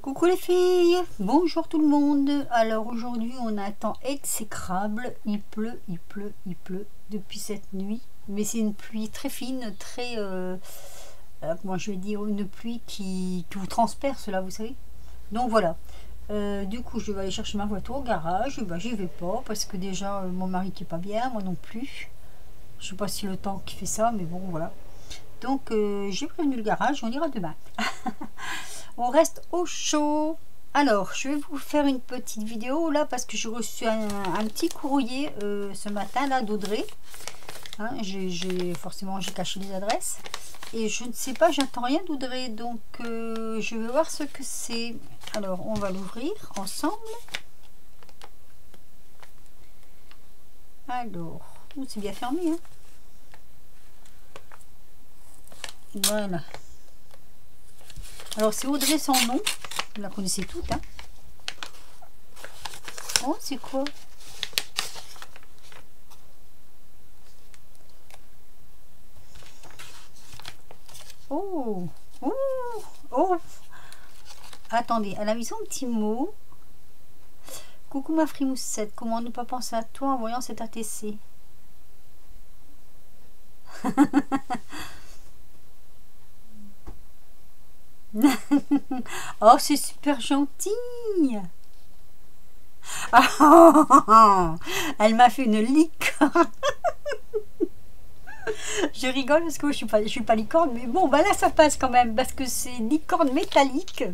Coucou les filles, bonjour tout le monde. Alors aujourd'hui on a un temps exécrable, il pleut depuis cette nuit. Mais c'est une pluie très fine, très... comment je vais dire, une pluie qui vous transperce là, vous savez. Donc voilà, du coup je vais aller chercher ma voiture au garage. Et ben j'y vais pas parce que déjà mon mari qui est pas bien, moi non plus. Je sais pas si le temps qui fait ça, mais bon voilà. Donc j'ai prévenu le garage, on ira demain. On reste au chaud. Alors, je vais vous faire une petite vidéo là parce que j'ai reçu un petit courrier ce matin là d'Audrey. Hein, forcément j'ai caché les adresses et je ne sais pas, j'attends rien d'Audrey, donc je vais voir ce que c'est. Alors, on va l'ouvrir ensemble. Alors, c'est bien fermé, hein. Voilà. Alors c'est Audrey son nom, vous la connaissez toutes, hein. Oh, c'est quoi? Oh, oh, oh. Attendez, elle a mis son petit mot. Coucou ma frimoussette, comment ne pas penser à toi en voyant cet ATC? Oh, c'est super gentil. Oh, elle m'a fait une licorne. Je rigole parce que je suis pas licorne, mais bon, bah là ça passe quand même parce que c'est licorne métallique.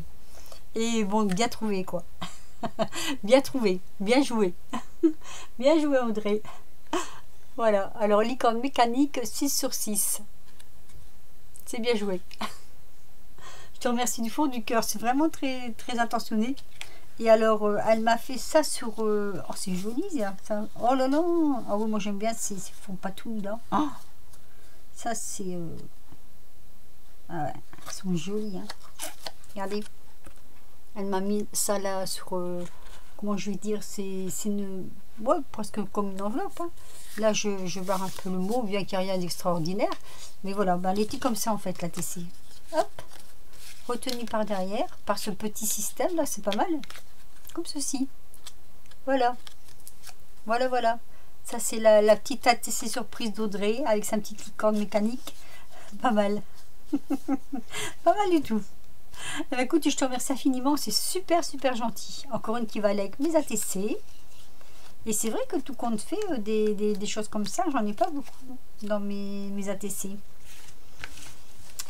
Et bon, bien trouvé quoi. Bien trouvé, bien joué. Bien joué Audrey. Voilà, alors licorne mécanique 6 sur 6. C'est bien joué. Je te remercie du fond du cœur, c'est vraiment très très intentionné. Et alors elle m'a fait ça sur oh, c'est joli ça. Oh là là. Ah oui, moi j'aime bien ces fonds patous là. Oh, ça c'est ah ouais, ils sont jolis, hein. Regardez, elle m'a mis ça là sur comment je vais dire, c'est une, ouais, presque comme une enveloppe, hein. Là je barre un peu le mot, bien qu'il n'y ait rien d'extraordinaire, mais voilà, ben, elle était comme ça en fait la TC. Hop, retenu par derrière par ce petit système là, c'est pas mal, comme ceci. Voilà, voilà, ça c'est la petite ATC surprise d'Audrey avec sa petite licorne mécanique. Pas mal. Pas mal du tout. Eh bien, écoute, je te remercie infiniment, c'est super gentil. Encore une qui va aller avec mes ATC. Et c'est vrai que tout compte fait, des choses comme ça, j'en ai pas beaucoup dans mes ATC.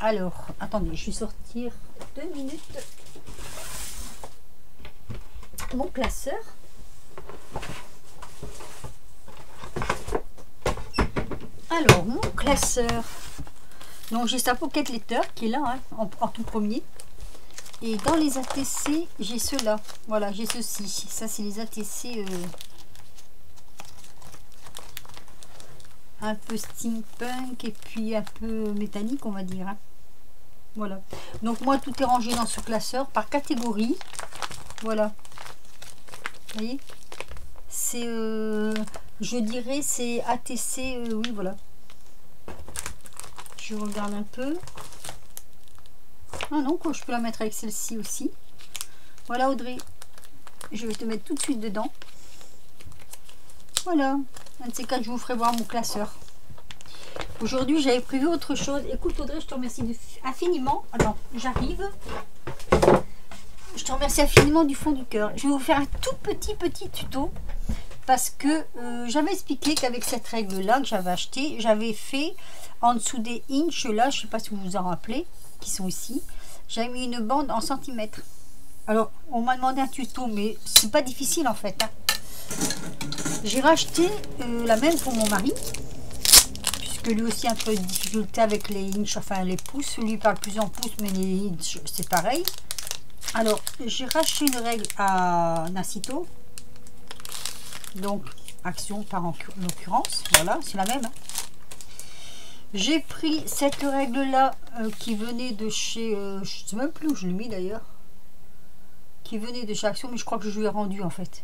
Alors, attendez, je vais sortir 2 minutes mon classeur. Alors, mon classeur. Donc, j'ai sa Pocket Letter qui est là, hein, en tout premier. Et dans les ATC, j'ai ceux-là. Voilà, j'ai ceux-ci. Ça, c'est les ATC un peu steampunk et puis un peu métallique, on va dire, hein. Voilà. Donc, moi, tout est rangé dans ce classeur par catégorie. Voilà. Vous voyez? C'est, je dirais, c'est ATC, oui, voilà. Je regarde un peu. Ah non, quoi, je peux la mettre avec celle-ci aussi. Voilà Audrey, je vais te mettre tout de suite dedans. Voilà, un de ces quatre, je vous ferai voir mon classeur. Aujourd'hui, j'avais prévu autre chose. Écoute Audrey, je te remercie infiniment. Attends, j'arrive. Je te remercie infiniment du fond du cœur. Je vais vous faire un tout petit tuto. Parce que j'avais expliqué qu'avec cette règle-là que j'avais acheté, j'avais fait en dessous des inches, là, je ne sais pas si vous vous en rappelez, qui sont ici, j'avais mis une bande en centimètres. Alors, on m'a demandé un tuto, mais c'est pas difficile en fait, hein. J'ai racheté la même pour mon mari, puisque lui aussi a un peu de difficulté avec les inches, enfin les pouces, lui parle plus en pouces, mais les inches, c'est pareil. Alors, j'ai racheté une règle à Nacito. Donc action par en l'occurrence, voilà, c'est la même, hein. J'ai pris cette règle là qui venait de chez je sais même plus où je l'ai mis d'ailleurs, qui venait de chez Action, mais je crois que je lui ai rendu en fait.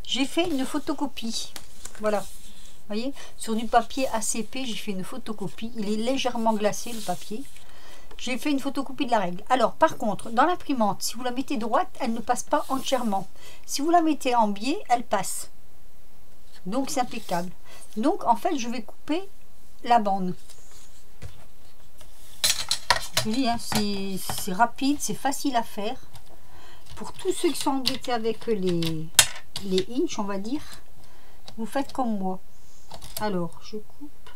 J'ai fait une photocopie, voilà, vous voyez, sur du papier ACP. J'ai fait une photocopie, il est légèrement glacé le papier, J'ai fait une photocopie de la règle. Alors, par contre, dans l'imprimante, si vous la mettez droite, elle ne passe pas entièrement. Si vous la mettez en biais, elle passe. Donc, c'est impeccable. Donc, en fait, je vais couper la bande. Je vous dis, hein, c'est rapide, c'est facile à faire. Pour tous ceux qui sont embêtés avec les inches, on va dire, vous faites comme moi. Alors, je coupe.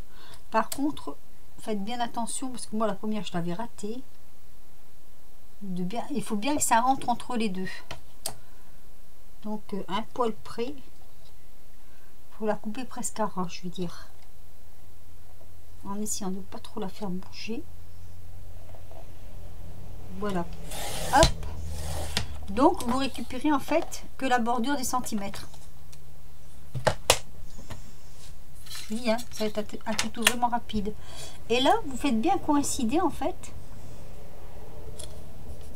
Par contre, faites bien attention parce que moi, la première, je l'avais ratée. Il faut bien que ça rentre entre les deux. Donc, un poil près. Il faut la couper presque à ras, je veux dire. En essayant de ne pas trop la faire bouger. Voilà. Hop. Donc, vous récupérez en fait que la bordure des centimètres. Je dis, hein, ça va être un tuto vraiment rapide. Et là, vous faites bien coïncider en fait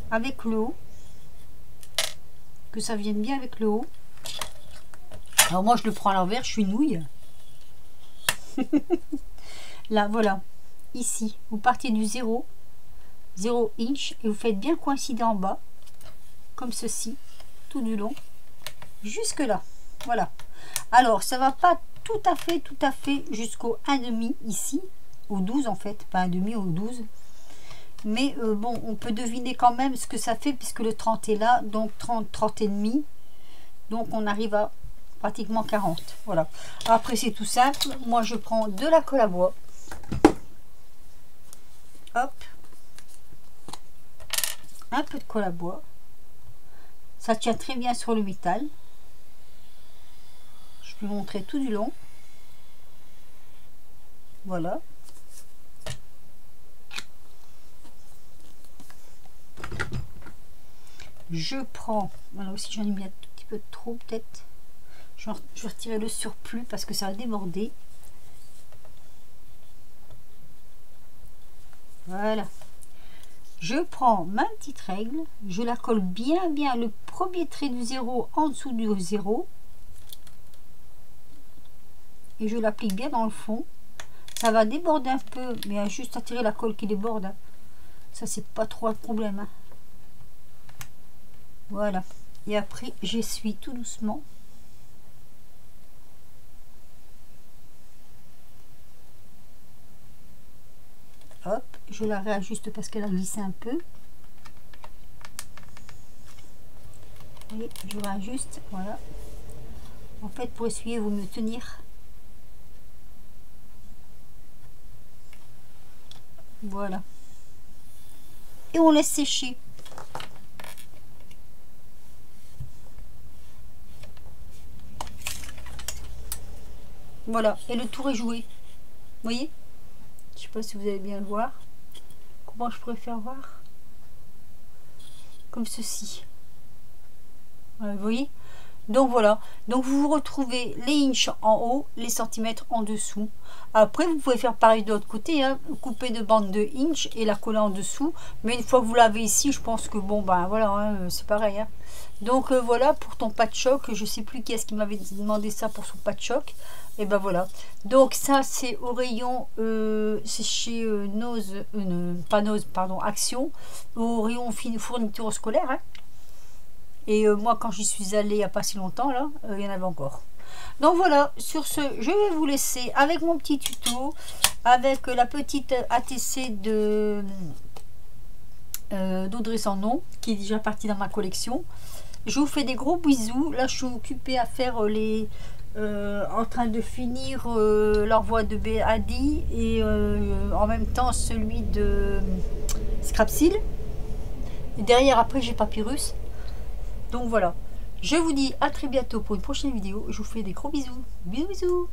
avec le haut. Que ça vienne bien avec le haut. Alors moi, je le prends à l'envers, je suis nouille. Là, voilà. Ici, vous partez du 0 inch et vous faites bien coïncider en bas. Comme ceci, tout du long, jusque là. Voilà. Alors, ça va pas tout à fait jusqu'au 1,5 ici, au 12 en fait, pas 1,5 au 12. Mais bon, on peut deviner quand même ce que ça fait puisque le 30 est là, donc 30 et demi. Donc on arrive à pratiquement 40. Voilà. Après, c'est tout simple. Moi, je prends de la colle à bois. Hop. Un peu de colle à bois. Ça tient très bien sur le métal. Je peux vous montrer tout du long. Voilà. Je prends, voilà aussi j'en ai mis un tout petit peu trop peut-être. Je vais retirer le surplus parce que ça a débordé. Voilà. Je prends ma petite règle, je la colle bien le premier trait du 0 en dessous du 0 et je l'applique bien dans le fond. Ça va déborder un peu, mais à juste attirer la colle qui déborde. Hein. Ça, c'est pas trop un problème. Hein. Voilà. Et après, j'essuie tout doucement. Hop, je la réajuste parce qu'elle a glissé un peu. Et je réajuste, voilà. En fait, pour essuyer, il vaut mieux tenir. Voilà. Et on laisse sécher. Voilà, et le tour est joué. Vous voyez? Je sais pas si vous allez bien le voir. Comment je pourrais faire voir? Comme ceci. Voilà, vous voyez? Donc voilà. Donc vous vous retrouvez les inches en haut, les centimètres en dessous. Après, vous pouvez faire pareil de l'autre côté. Hein, couper de bande de inches et la coller en dessous. Mais une fois que vous l'avez ici, je pense que bon, ben voilà, hein, c'est pareil. Hein. Donc voilà pour ton pas de choc. Je sais plus qui est-ce qui m'avait demandé ça pour son pas de choc. Et ben voilà. Donc ça c'est au rayon, c'est chez Nose, pas Nose, pardon, Action, au rayon fourniture scolaire. Hein. Et moi quand j'y suis allée il n'y a pas si longtemps là, il y en avait encore. Donc voilà, sur ce, je vais vous laisser avec mon petit tuto, avec la petite ATC de d'Audrey Sans Nom, qui est déjà partie dans ma collection. Je vous fais des gros bisous. Là je suis occupée à faire les... en train de finir l'envoi de Béadi et en même temps celui de Scrapsil. Et derrière après j'ai Papyrus. Donc voilà, je vous dis à très bientôt pour une prochaine vidéo. Je vous fais des gros bisous. Bisous bisous.